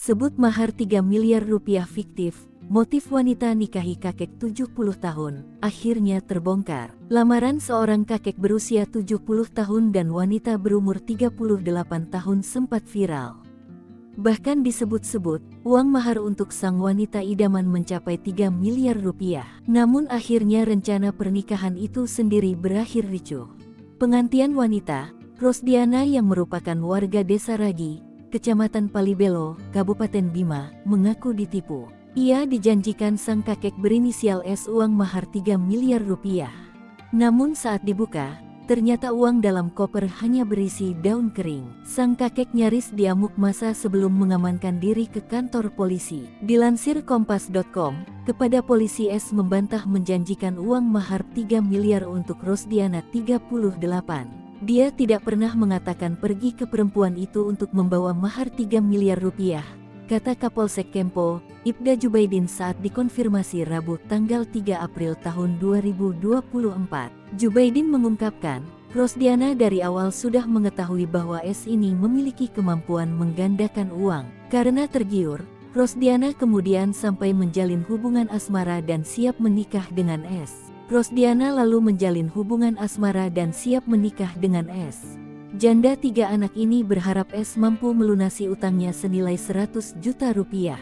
Sebut mahar 3 miliar rupiah fiktif, motif wanita nikahi kakek 70 tahun, akhirnya terbongkar. Lamaran seorang kakek berusia 70 tahun dan wanita berumur 38 tahun sempat viral. Bahkan disebut-sebut, uang mahar untuk sang wanita idaman mencapai 3 miliar rupiah. Namun akhirnya rencana pernikahan itu sendiri berakhir ricuh. Pengantin wanita, Rosdiana yang merupakan warga Desa Ragi, Kecamatan Palibelo, Kabupaten Bima, mengaku ditipu. Ia dijanjikan sang kakek berinisial S uang mahar 3 miliar rupiah. Namun saat dibuka, ternyata uang dalam koper hanya berisi daun kering. Sang kakek nyaris diamuk massa sebelum mengamankan diri ke kantor polisi. Dilansir Kompas.com, kepada polisi S membantah menjanjikan uang mahar 3 miliar untuk Rosdiana 38. Dia tidak pernah mengatakan pergi ke perempuan itu untuk membawa mahar 3 miliar rupiah, kata Kapolsek Kempo, Ibda Jubaidin saat dikonfirmasi Rabu tanggal 3 April tahun 2024. Jubaidin mengungkapkan, Rosdiana dari awal sudah mengetahui bahwa S ini memiliki kemampuan menggandakan uang. Karena tergiur, Rosdiana kemudian sampai menjalin hubungan asmara dan siap menikah dengan S. Rosdiana lalu menjalin hubungan asmara dan siap menikah dengan S. Janda 3 anak ini berharap S mampu melunasi utangnya senilai 100 juta rupiah.